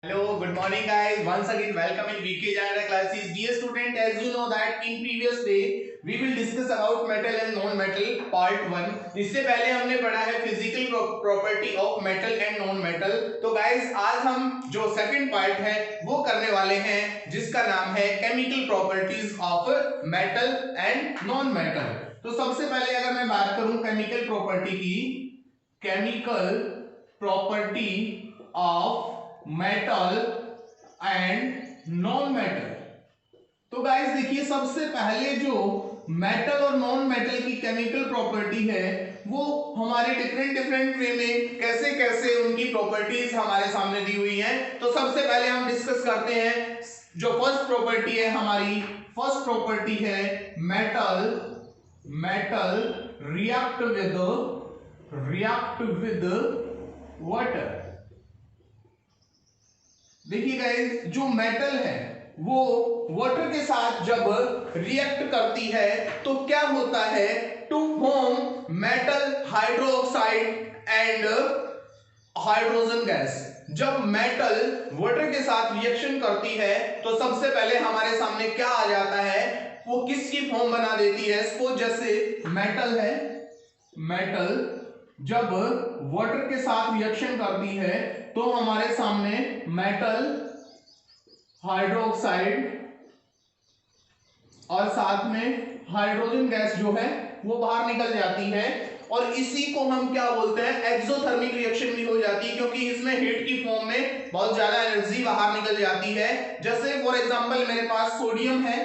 Hello, good morning guys. Once again welcome in VK Janara classes. Dear student, as you know that in previous day we will discuss about metal and non-metal part 1. इससे पहले हमने पढ़ा है physical property of metal and non-metal. तो guys आज हम जो second part है वो करने वाले हैं जिसका नाम है chemical properties of metal and non-metal. तो सबसे पहले अगर मैं बात करूं chemical property की, chemical property of metal and non metal. तो गाइस देखिए सबसे पहले जो मेटल और नॉन मेटल की केमिकल प्रॉपर्टी है वो हमारे डिफरेंट वे में कैसे कैसे उनकी प्रॉपर्टीज हमारे सामने दी हुई हैं। तो सबसे पहले हम डिस्कस करते हैं जो फर्स्ट प्रॉपर्टी है हमारी। फर्स्ट प्रॉपर्टी है मेटल रिएक्ट विद वाटर। देखिए गाइस जो मेटल है वो वाटर के साथ जब रिएक्ट करती है तो क्या होता है, to form metal hydroxide and hydrogen gas. जब मेटल वाटर के साथ रिएक्शन करती है तो सबसे पहले हमारे सामने क्या आ जाता है, वो किसकी फॉर्म बना देती है। सपोज जैसे मेटल है, मेटल जब वाटर के साथ रिएक्शन करती है तो हमारे सामने मेटल हाइड्रोक्साइड और साथ में हाइड्रोजन गैस जो है वो बाहर निकल जाती है और इसी को हम क्या बोलते हैं, एक्सोथर्मिक रिएक्शन भी हो जाती है क्योंकि इसमें हीट की फॉर्म में बहुत ज्यादा एनर्जी बाहर निकल जाती है। जैसे फॉर एग्जांपल मेरे पास सोडियम है,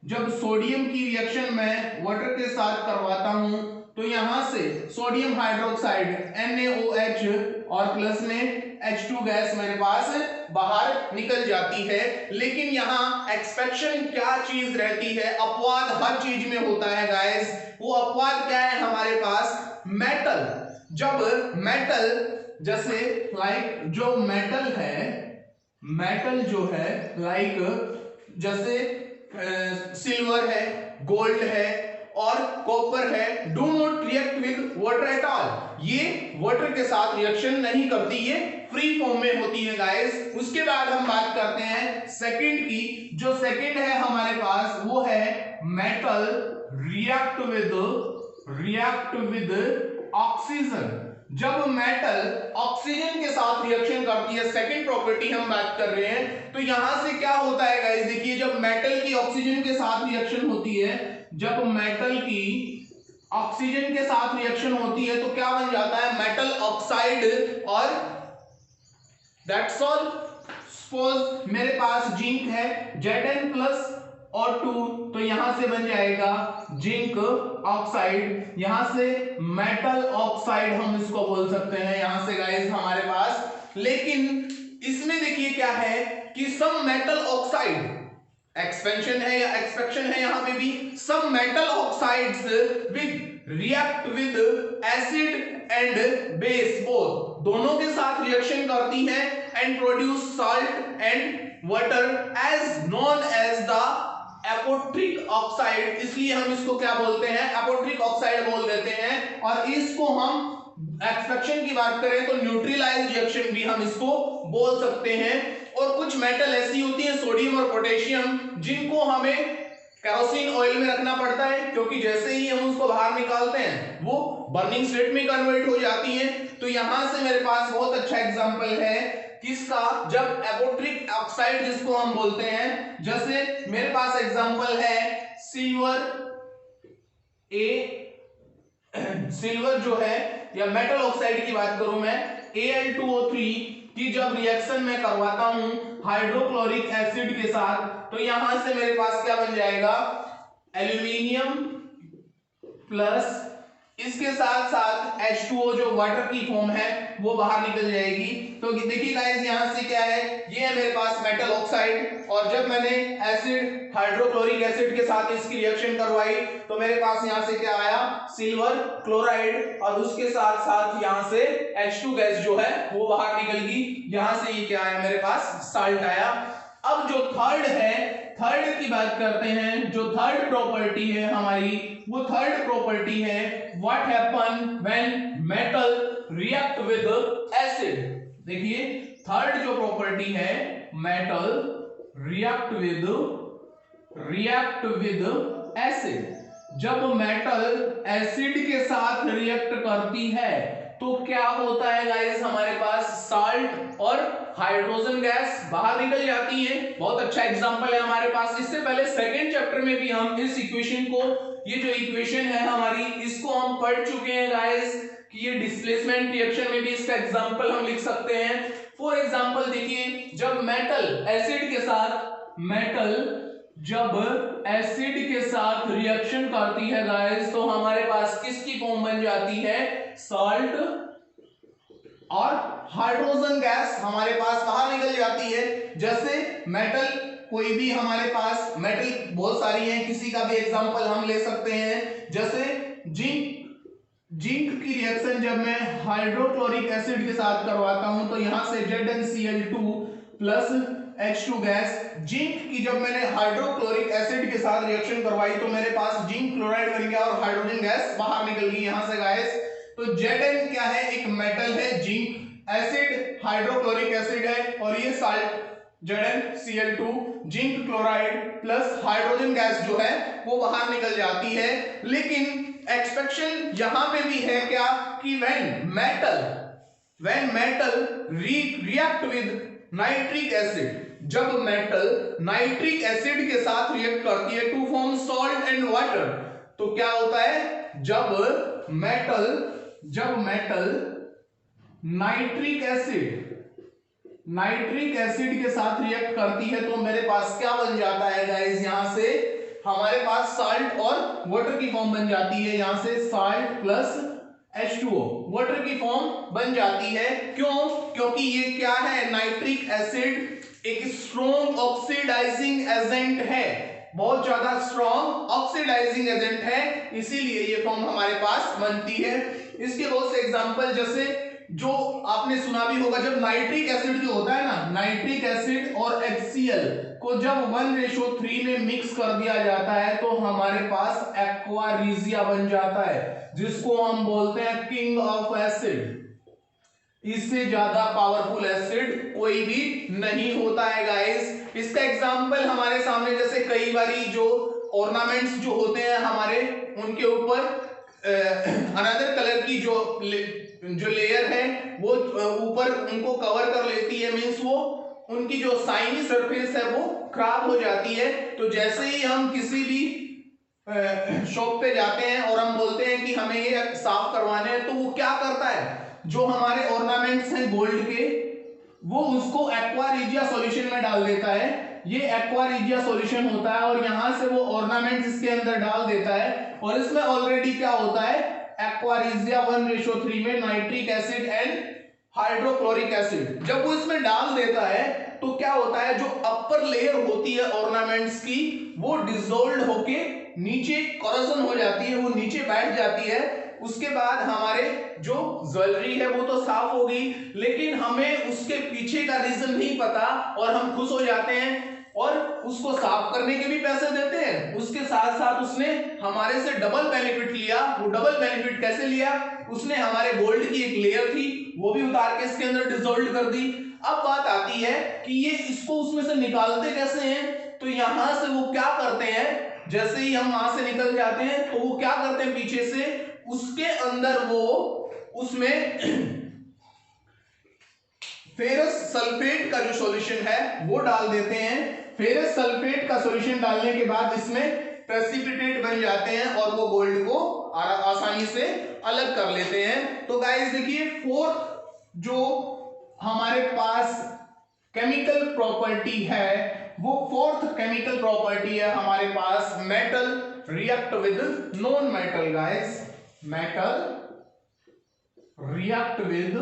जब सोडियम की रिएक्शन मैं वाटर के साथ करवाता हूं तो यहां से सोडियम हाइड्रोक्साइड NaOH और प्लस में H2 गैस मेरे पास बाहर निकल जाती है। लेकिन यहाँ एक्सपेक्शन क्या चीज रहती है, अपवाद हर चीज में होता है गाइस। वो अपवाद क्या है हमारे पास, मेटल। जब मेटल जैसे लाइक जो मेटल है, मेटल जो है लाइक जैसे सिल्वर है, गोल्ड है और कॉपर है, do not react with water at all. ये वाटर के साथ रिएक्शन नहीं करती, ये फ्री फॉर्म में होती है गाइस। उसके बाद हम बात करते हैं सेकंड की। जो सेकंड है हमारे पास वो है मेटल रिएक्ट विद ऑक्सीजन। जब मेटल ऑक्सीजन के साथ रिएक्शन करती है, सेकंड प्रॉपर्टी हम बात कर रहे हैं, तो यहां से क्या होता है गाइस, देखिए जब मेटल की ऑक्सीजन के साथ रिएक्शन होती है, जब मेटल की ऑक्सीजन के साथ रिएक्शन होती है तो क्या बन जाता है, मेटल ऑक्साइड। और दैट्स ऑल। सपोज मेरे पास जिंक है Zn+ और 2, तो यहां से बन जाएगा जिंक ऑक्साइड, यहां से मेटल ऑक्साइड हम इसको बोल सकते हैं यहां से गाइस हमारे पास। लेकिन इसमें देखिए क्या है कि सम मेटल ऑक्साइड, एक्सपेंशन है या एक्सपेक्शन है, यहां पे भी some metal oxides with react with acid and base, both दोनों के साथ रिएक्शन करती हैं and produce salt and water as known as the amphoteric oxide. इसलिए हम इसको क्या बोलते हैं, एपोट्रिक ऑक्साइड बोल देते हैं। और इसको हम एक्सपेक्शन की बात करें तो न्यूट्रलाइज रिएक्शन भी हम इसको बोल सकते हैं। और कुछ मेटल ऐसी होती है सोडियम और पोटेशियम जिनको हमें केरोसिन ऑयल में रखना पड़ता है क्योंकि जैसे ही हम उसको बाहर निकालते हैं वो बर्निंग स्टेट में कन्वर्ट हो जाती है। तो यहां से मेरे पास बहुत अच्छा एग्जांपल है किसका, जब एपोट्रिक ऑक्साइड जिसको हम बोलते हैं, जैसे मेरे पास एग्जांपल है सिल्वर जो है या मेटल ऑक्साइड की बात करूं मैं, Al2O3 की जब रिएक्शन में करवाता हूं हाइड्रोक्लोरिक एसिड के साथ तो यहां से मेरे पास क्या बन जाएगा, एल्यूमिनियम प्लस इसके साथ साथ H2O जो वाटर की फॉर्म है वो बाहर निकल जाएगी। तो देखिए गाइस यहां से क्या है, ये है मेरे पास मेटल ऑक्साइड और जब मैंने एसिड हाइड्रोक्लोरिक एसिड के साथ इसकी रिएक्शन करवाई तो मेरे पास यहां से क्या आया, सिल्वर क्लोराइड और उसके साथ साथ यहां से H2 गैस जो है वो बाहर निकल गई। यहां से ये क्या आया, मेरे पास साल्ट आया। अब जो थर्ड है, थर्ड की बात करते हैं, जो थर्ड प्रॉपर्टी है हमारी वो थर्ड प्रॉपर्टी है what happen when metal react with acid. देखिए थर्ड जो प्रॉपर्टी है, मेटल रिएक्ट विद एसिड। जब मेटल एसिड के साथ रिएक्ट करती है तो क्या होता है गाइस, हमारे पास साल्ट और हाइड्रोजन गैस बाहर निकल जाती है। बहुत अच्छा एग्जांपल है हमारे पास। इससे पहले सेकंड चैप्टर में भी हम इस इक्वेशन को, ये जो इक्वेशन है हमारी, इसको हम पढ़ चुके हैं गाइस कि ये डिस्प्लेसमेंट रिएक्शन में भी इसका एग्जांपल हम लिख सकते हैं। फॉर एग्जांपल देखिए, जब मेटल एसिड के साथ रिएक्शन करती है गाइस, तो हमारे पास किसकी फॉर्म बन जाती है, साल्ट और हाइड्रोजन गैस हमारे पास बाहर निकल जाती है। जैसे मेटल, कोई भी हमारे पास मेटल बहुत सारी हैं, किसी का भी एग्जांपल हम ले सकते हैं। जैसे जिंक की रिएक्शन जब मैं हाइड्रोक्लोरिक एसिड के साथ करवाता हूं तो यहां से ZnCl2 plus H2 gas. Zinc की जब मैंने हाइड्रोक्लोरिक एसिड के साथ रिएक्शन करवाई तो मेरे पास जिंक क्लोराइड बन गया और हाइड्रोजन गैस बाहर निकल गई यहां से गाइस। तो Zn क्या है, एक मेटल है, जिंक एसिड हाइड्रोक्लोरिक एसिड है, और ये salt ZnCl2 zinc chloride plus hydrogen gas जो है वो बाहर निकल जाती है। लेकिन एक्सपेक्शन यहां पे भी है क्या, कि when metal react with nitric acid, जब मेटल नाइट्रिक एसिड के साथ रिएक्ट करती है to form salt and water, तो क्या होता है, जब मेटल नाइट्रिक एसिड के साथ रिएक्ट करती है तो मेरे पास क्या बन जाता है गाइस, यहां से हमारे पास साल्ट और वाटर की फॉर्म बन जाती है। यहां से साल्ट प्लस H2O वाटर की फॉर्म बन जाती है। क्यों, क्योंकि ये क्या है, नाइट्रिक एसिड एक स्ट्रॉन्ग ऑक्सीडाइजिंग एजेंट है, बहुत ज्यादा स्ट्रॉन्ग ऑक्सीडाइजिंग एजेंट है, इसीलिए ये फॉर्म हमारे पास बनती है। इसके बहुत से एग्जांपल, जैसे जो आपने सुना भी होगा, जब नाइट्रिक एसिड जो होता है ना, नाइट्रिक एसिड और HCl को जब 1:3 में मिक्स कर दिया जाता है तो हमारे पास एक्वा रीजिया बन जाता है, जिसको हम बोलते हैं किंग ऑफ एसिड। इससे ज्यादा पावरफुल एसिड कोई भी नहीं होता है गाइस। इसका एग्जांपल हमारे सामने, जैसे कई बारी जो ऑर्नामेंट्स जो होते हैं हमारे, उनके ऊपर अनदर कलर की जो लेयर है वो ऊपर उनको कवर कर लेती है, मींस वो उनकी जो साइनी सरफेस है वो खराब हो जाती है। तो जैसे ही हम किसी भी शॉप पे जाते हैं और हम बोलते हैं कि हमें ये साफ करवाने हैं, तो वो क्या करता है, जो हमारे ऑर्नामेंट्स हैं गोल्ड के, वो उसको एक्वा रीजिया सॉल्यूशन में डाल देता है। ये एक्वा रीजिया सॉल्यूशन होता है और यहां से वो ऑर्नामेंट्स इसके अंदर डाल देता है, और इसमें ऑलरेडी क्या होता है, एक्वा रीजिया 1:3 में nitric acid and hydrochloric acid जब वो इसमें डाल देता है तो क्या होता है, जो अपर लेयर होती है ऑर्नामेंट्स की वो डिसॉल्व होके नीचे करोजन हो जाती है, वो नीचे बैठ जाती है। उसके बाद हमारे जो ज्वेलरी है वो तो साफ होगी, लेकिन हमें उसके पीछे का रीजन नहीं पता और हम खुश हो जाते हैं और उसको साफ करने के भी पैसे देते हैं। उसके साथ साथ उसने हमारे से डबल बेनिफिट लिया। वो डबल बेनिफिट कैसे लिया, उसने हमारे गोल्ड की एक लेयर थी वो भी उतार के इसके अंदर डिसॉल्व कर दी। अब बात आती है कि ये इसको उसमें से निकालते कैसे हैं, तो यहां से वो क्या करते हैं, जैसे ही हम वहां से निकल जाते हैं तो वो क्या करते हैं, पीछे से उसके अंदर वो उसमें फेरस सल्फेट का जो सॉल्यूशन है वो डाल देते हैं। फेरस सल्फेट का सॉल्यूशन डालने के बाद इसमें प्रेसिपिटेट बन जाते हैं और वो गोल्ड को आसानी से अलग कर लेते हैं। तो गाइस देखिए, फोर्थ जो हमारे पास केमिकल प्रॉपर्टी है, वो फोर्थ केमिकल प्रॉपर्टी है हमारे पास, metal react with non metal. Guys, metal react with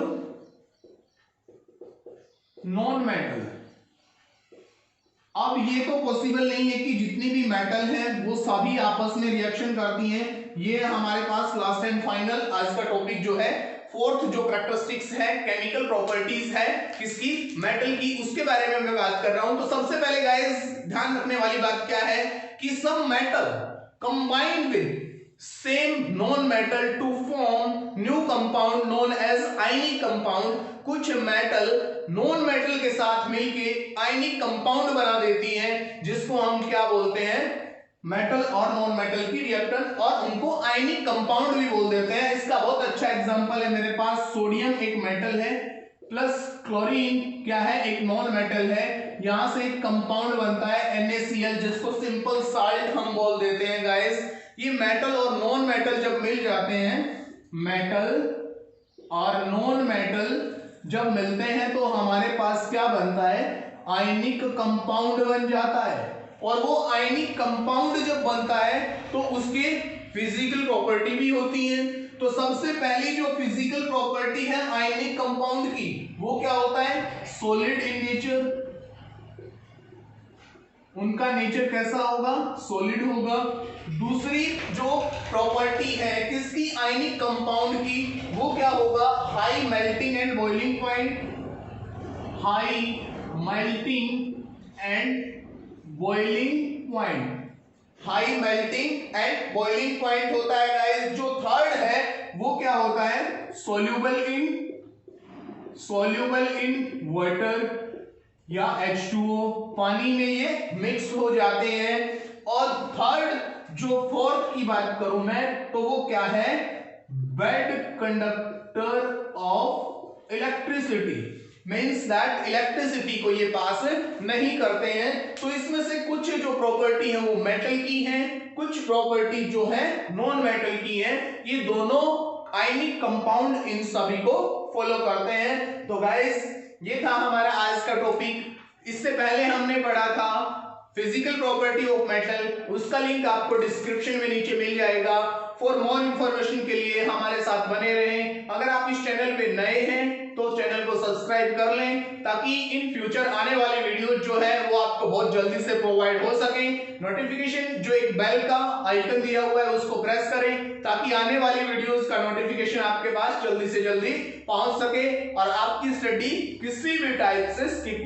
non metal. अब ये तो पॉसिबल नहीं है कि जितनी भी मेटल हैं वो सभी आपस में रिएक्शन करती हैं। ये हमारे पास लास्ट एंड फाइनल आज का टॉपिक जो है, फोर्थ जो कैरेक्टरिस्टिक्स है, केमिकल प्रॉपर्टीज है किसकी, मेटल की, उसके बारे में मैं बात कर रहा हूं। तो सबसे पहले गाइस ध्यान रखने वाली बात क्या है कि some metal combined with same non metal to form new compound known as ionic compound. कुछ मेटल नॉन मेटल के साथ मिलके आयनिक कंपाउंड बना देती हैं, जिसको हम क्या बोलते हैं, मेटल और नॉन मेटल की रिएक्शन, और उनको आयनिक कंपाउंड भी बोल देते हैं। इसका बहुत अच्छा एग्जांपल है मेरे पास, सोडियम एक मेटल है प्लस क्लोरीन क्या है, एक नॉन मेटल है, यहां से एक कंपाउंड बनता है NaCl, जिसको सिंपल साल्ट हम बोल देते हैं गाइस। ये मेटल और नॉन मेटल जब मिल जाते हैं, मेटल और नॉन मेटल जब मिलते हैं तो हमारे पास क्या बनता है, आयनिक कंपाउंड बन जाता है। और वो आयनिक कंपाउंड जब बनता है तो उसके फिजिकल प्रॉपर्टी भी होती है। तो सबसे पहली जो फिजिकल प्रॉपर्टी है आयनिक कंपाउंड की, वो क्या होता है, सॉलिड इन नेचर। उनका नेचर कैसा होगा, सॉलिड होगा। दूसरी जो प्रॉपर्टी है किसकी, आयनिक कंपाउंड की, वो क्या होगा, high melting and boiling point. High melting and boiling point, high melting and boiling point होता है गाइस। जो थर्ड है वो क्या होता है, सोल्यूबल इन वाटर या H2O, पानी में ये मिक्स हो जाते हैं। और थर्ड जो फोर्थ की बात करूं मैं तो वो क्या है, bad conductor of electricity, means that electricity को ये पास नहीं करते हैं। तो इसमें से कुछ जो प्रॉपर्टी है वो मेटल की है, कुछ प्रॉपर्टी जो है नॉन मेटल की है। ये दोनों आयनिक कंपाउंड इन सभी को फॉलो करते हैं। तो गाइस ये था हमारा आज का टॉपिक। इससे पहले हमने पढ़ा था फिजिकल प्रॉपर्टी ऑफ मेटल, उसका लिंक आपको डिस्क्रिप्शन में नीचे मिल जाएगा। फॉर मोर इंफॉर्मेशन के लिए हमारे साथ बने रहें। अगर आप इस चैनल पे नए हैं तो चैनल को सब्सक्राइब कर लें, ताकि इन फ्यूचर आने वाले वीडियो जो है वो आपको बहुत जल्दी से प्रोवाइड हो सके। नोटिफिकेशन जो एक बेल का आइकन दिया हुआ है उसको प्रेस करें, ताकि आने वाली वीडियोस का नोटिफिकेशन आपके पास जल्दी से जल्दी पहुंच सके और आपकी स्टडी किसी भी टाइप से स्किप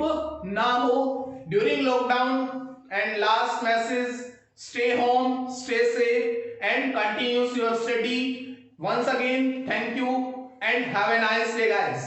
ना हो during lockdown. And last message, stay home, stay safe and continue your study. Once again, thank you and have a nice day guys.